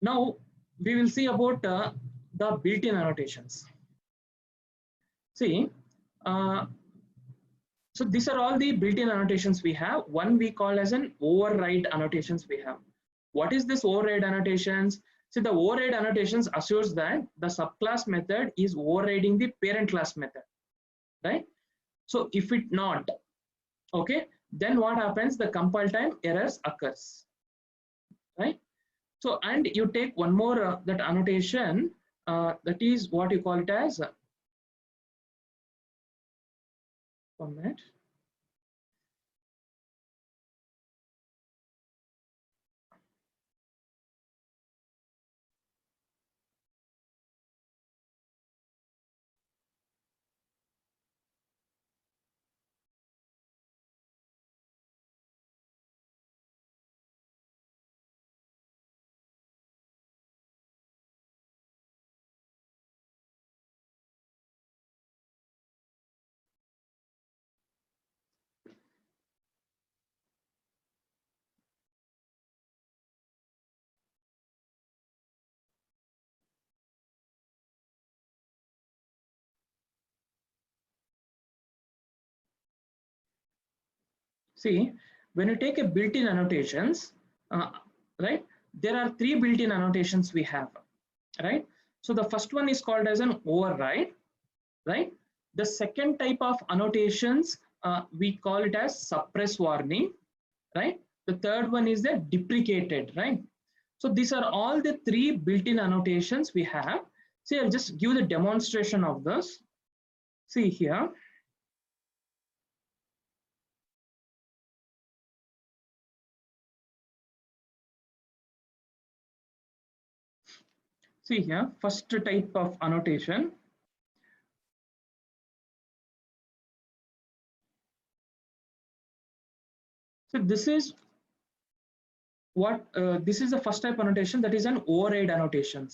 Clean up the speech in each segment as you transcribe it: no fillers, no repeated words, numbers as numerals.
Now we will see about the built-in annotations. See, so these are all the built-in annotations we have. One we call as an override annotations we have. What is this override annotations? So the override annotations assures that the subclass method is overriding the parent class method, right? So if it not, okay, then what happens? The compile time errors occurs, right? So and you take one more that annotation that is what you call it as 1 minute. See, when you take a built-in annotations, right, there are 3 built-in annotations we have, right? So the first one is called as an override, right? The second type of annotations, we call it as suppress warning, right? The third one is the deprecated, right? So these are all the 3 built-in annotations we have. See, I'll just give the demonstration of this. See here. See here, first type of annotation. So this is what this is the first type annotation, that is an override annotation.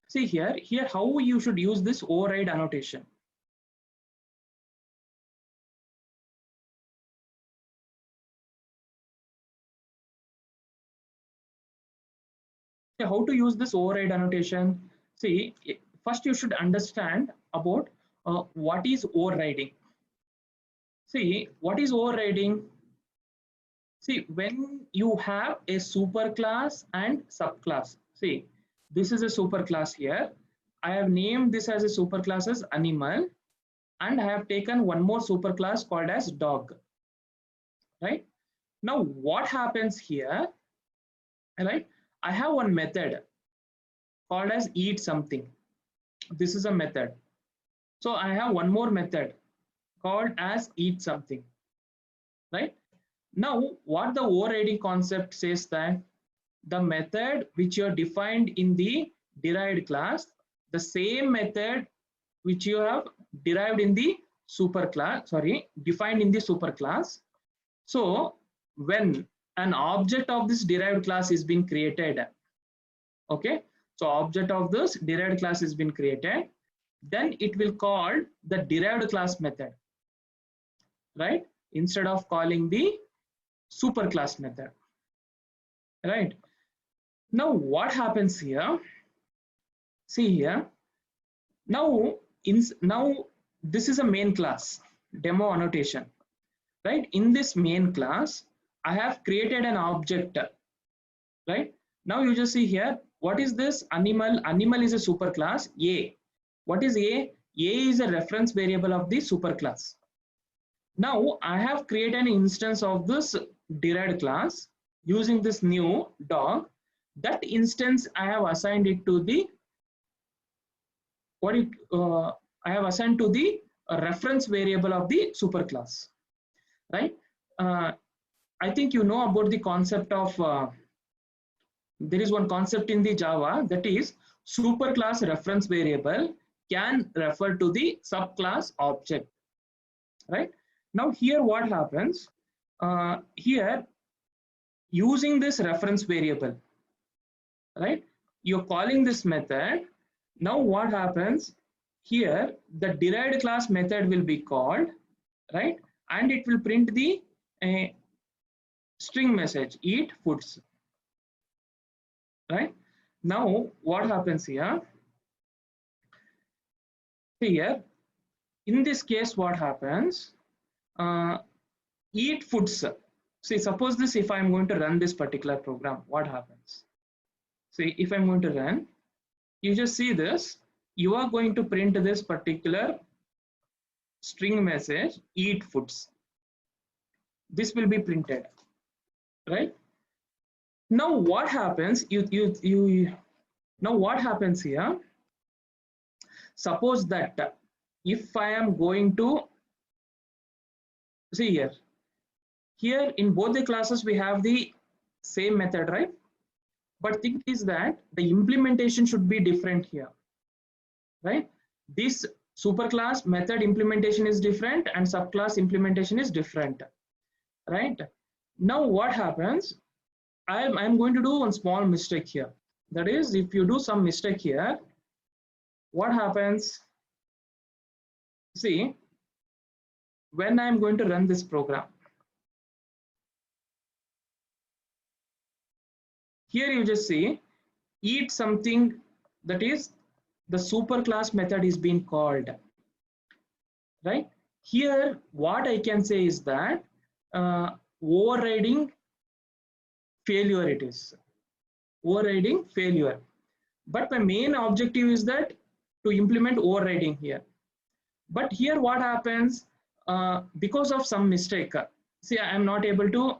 See here how you should use this override annotation. How to use this override annotation? See, first you should understand about what is overriding. See, what is overriding? See, when you have a superclass and subclass. See, this is a superclass here. I have named this as a superclass as animal, and I have taken one more superclass called as dog. Right? Now, what happens here? Right? I have one method called as eat something. This is a method. So I have one more method called as eat something. Right? Now, what the overriding concept says that the method which you have defined in the derived class, the same method which you have derived in the superclass, defined in the superclass. So when an object of this derived class is being created, okay, so object of this derived class has been created, then it will call the derived class method, right, instead of calling the superclass method, right? Now what happens here? See here, now this is a main class demo annotation, right? In this main class I have created an object, right? Now you just see here, what is this? Animal is a superclass A. What is A? A is a reference variable of the superclass. Now I have created an instance of this derived class using this new dog. That instance I have assigned it to the I have assigned to the reference variable of the superclass, right? I think you know about the concept of there is one concept in the Java, that is superclass reference variable can refer to the subclass object, right? Now here what happens, here using this reference variable, right, you're calling this method. Now what happens here, the derived class method will be called, right, and it will print the string message eat foods, right? Now what happens here? Here, in this case, what happens? Eat foods. See, suppose this, if I'm going to run this particular program, what happens? See, if I'm going to run, you just see this, you are going to print this particular string message, eat foods. This will be printed, right? Now what happens? Now what happens here? Suppose that if I am going to see here in both the classes we have the same method, right? But thing is that the implementation should be different here, right? This superclass method implementation is different and subclass implementation is different, right? Now what happens? I'm going to do one small mistake here. That is, if you do some mistake here, what happens? See, when I'm going to run this program, here you just see eat something, that is the superclass method is being called, right? Here what I can say is that overriding failure, it is overriding failure, but my main objective is that to implement overriding here. But here what happens, because of some mistake, see I am not able to,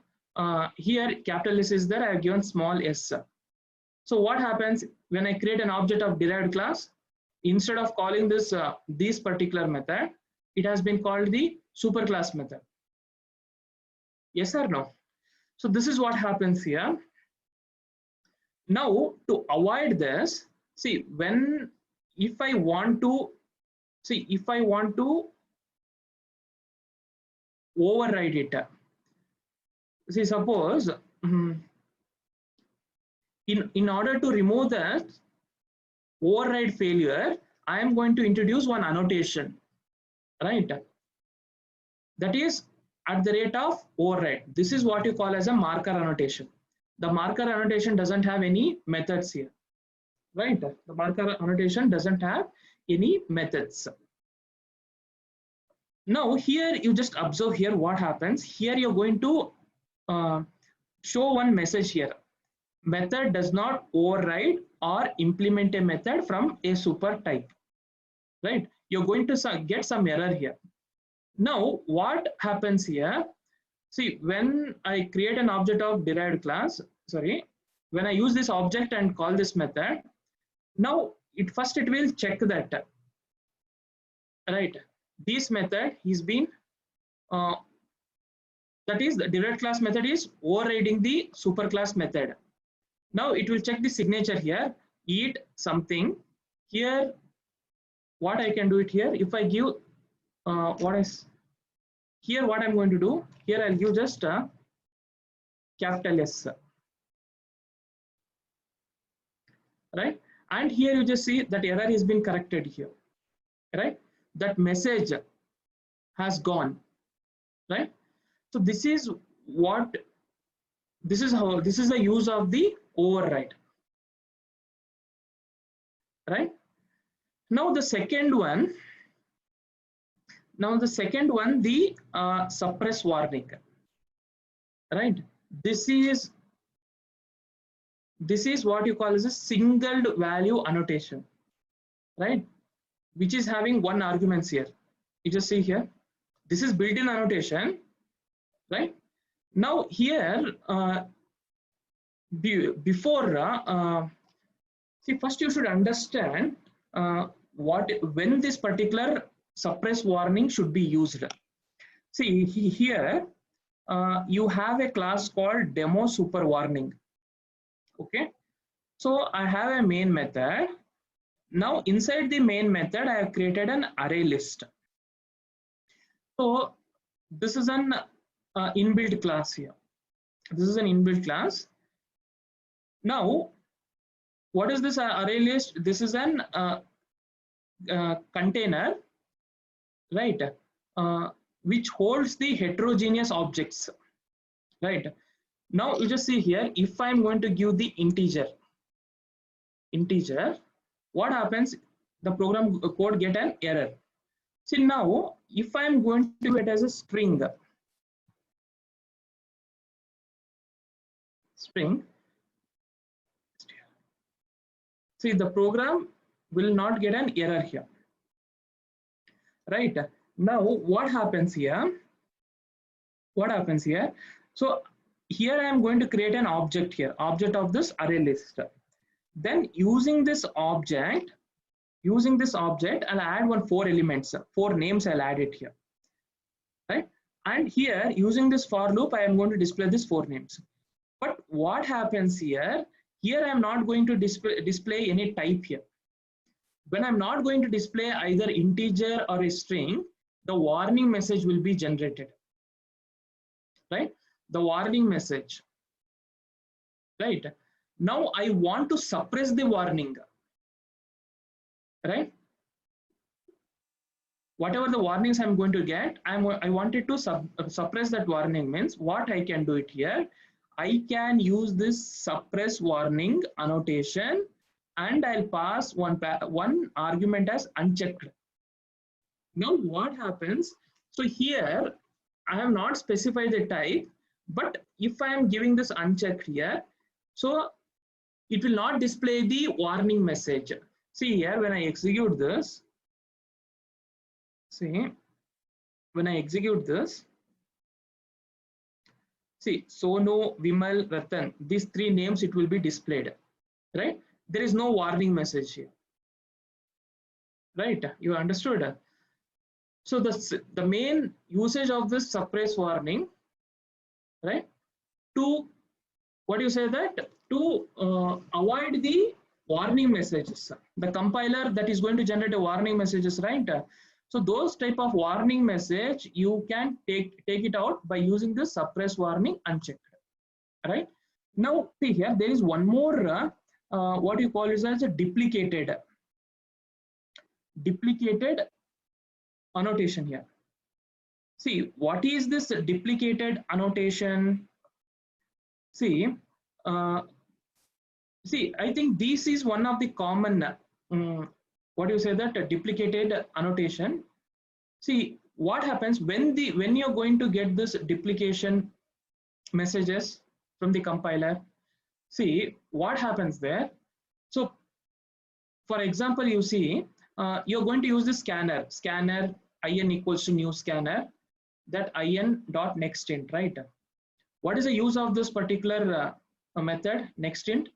here capital S is there, I have given small s. So what happens when I create an object of derived class, instead of calling this this particular method, it has been called the superclass method. Yes or no? So this is what happens here. Now to avoid this, see, if I want to override it, see, suppose in order to remove that override failure, I am going to introduce one annotation, right? That is at the rate of override. This is what you call as a marker annotation. The marker annotation doesn't have any methods here, right? The marker annotation doesn't have any methods. Now here you just observe here what happens. Here you're going to show one message here. Method does not override or implement a method from a super type, right? You're going to get some error here. Now what happens here? See, when I create an object of derived class, when I use this object and call this method, now it will check that, right? This method is been, that is the derived class method is overriding the superclass method. Now it will check the signature here, eat something. Here, what I can do it here, if I give here what I'm going to do, here I'll give just a capital S, right? And here you just see that error has been corrected here, right? That message has gone, right? So this is how, this is the use of the override, right? Now the second one, the suppress warning, right? This is what you call as a singled value annotation, right? Which is having one arguments here. You just see here, this is built-in annotation, right? Now here, before, see, first you should understand when this particular suppress warning should be used. See here, you have a class called demo super warning. Okay, so I have a main method. Now inside the main method, I have created an array list. So this is an inbuilt class here. This is an inbuilt class. Now, what is this array list? This is an container, right? Which holds the heterogeneous objects, right? Now you just see here, if I'm going to give the integer, integer, what happens? The program code get an error. See, now if I am going to do it as a string, see, the program will not get an error here, right? Now what happens here? So here I am going to create an object here, object of this array list. Then using this object, I'll add 4 elements, 4 names. I'll add it here, right? And here using this for loop, I am going to display these 4 names. But what happens here? Here I am not going to display any type here. When I'm not going to display either integer or a string, the warning message will be generated, right? The warning message, right? Now I want to suppress the warning, right? Whatever the warnings I'm going to get, I wanted to suppress that warning. Means what I can do it here, I can use this suppress warning annotation, and I'll pass one argument as unchecked. Now what happens? So here I have not specified the type, but if I am giving this unchecked here, so it will not display the warning message. See here, when I execute this, see, Sonu, Vimal, Ratan, these 3 names, it will be displayed, right? There is no warning message here, right? You understood? So the main usage of this suppress warning, right? To, what do you say that? To avoid the warning messages. The compiler that is going to generate a warning messages, right? So those type of warning message, you can take it out by using the suppress warning unchecked, right? Now see here, there is one more what you call is as a duplicated annotation here. See, what is this duplicated annotation? See, I think this is one of the common what do you say that, a duplicated annotation. See, what happens when you're going to get this duplication messages from the compiler? See what happens there. So for example, you see you're going to use the scanner in equals to new scanner, that in dot nextInt, right? What is the use of this particular method nextInt?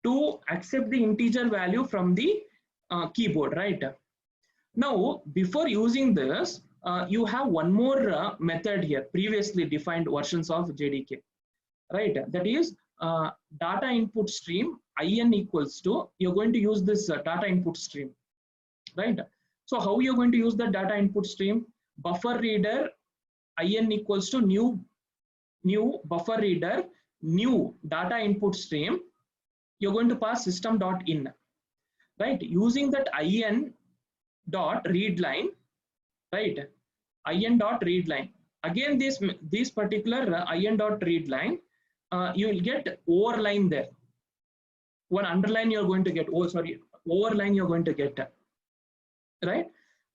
To accept the integer value from the keyboard, right? Now before using this, you have one more method here, previously defined versions of JDK, right? That is data input stream in equals to, you're going to use this data input stream, right? So how you're going to use the data input stream? Buffer reader in equals to new buffer reader new data input stream, you're going to pass system.in, right? Using that in dot read line, right? In dot read line, again this particular in dot read line, you will get overline there, one underline you're going to get, overline you're going to get, right?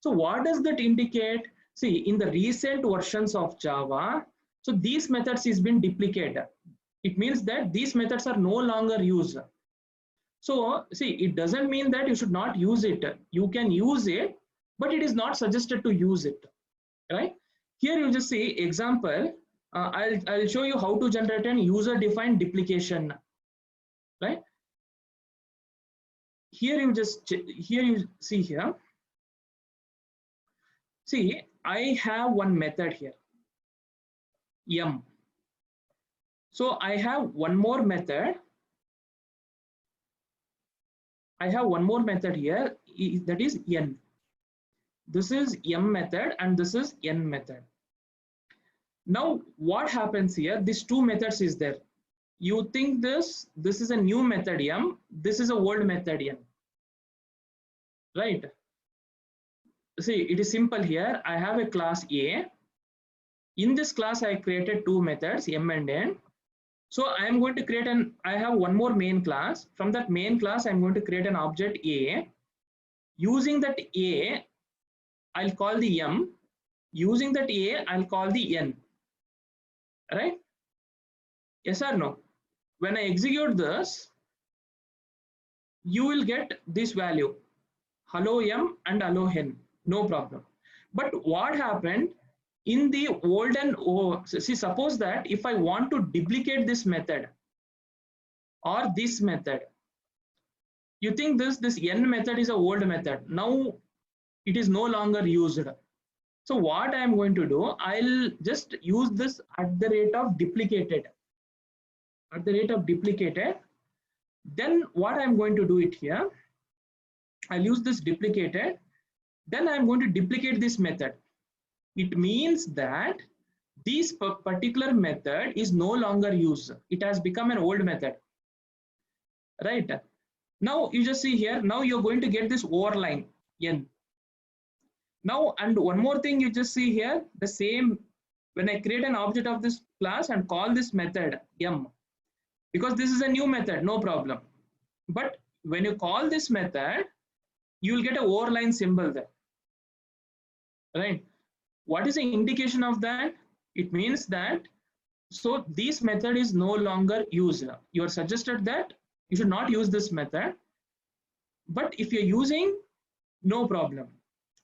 So what does that indicate? See, in the recent versions of Java, so these methods is been duplicated. It means that these methods are no longer used. So see, it doesn't mean that you should not use it. You can use it, but it is not suggested to use it, right? Here you just see example. I'll show you how to generate an user-defined duplication, right? Here you see here. See, I have one method here, m. So I have one more method. Here, that is n. This is m method and this is n method. Now what happens here? These two methods is there. You think this is a new method m, this is a old method n, right? See, it is simple here. I have a class A. In this class, I created two methods, m and n. So I am going to create I have one more main class. From that main class, I'm going to create an object A. Using that A, I'll call the M. Using that A, I'll call the N. Right? Yes or no? When I execute this, you will get this value, hello M and hello N, no problem. But what happened in the olden, see, suppose that if I want to duplicate this method or this method, you think this N method is an old method. Now it is no longer used. So what I am going to do, I'll just use this at the rate of duplicated. At the rate of duplicated, then what I'm going to do it here, I'll use this duplicated, then I'm going to duplicate this method. It means that this particular method is no longer used. It has become an old method, right? Now you just see here, now you're going to get this overline N. Now, and one more thing you just see here, the same, when I create an object of this class and call this method M, because this is a new method, no problem. But when you call this method, you will get an overline symbol there, right? What is the indication of that? It means that, so this method is no longer used. You are suggested that you should not use this method, but if you're using, no problem.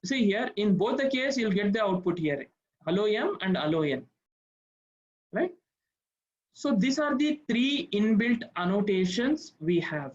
See here, in both the case, you'll get the output here, hello M and hello N, right? So these are the three inbuilt annotations we have.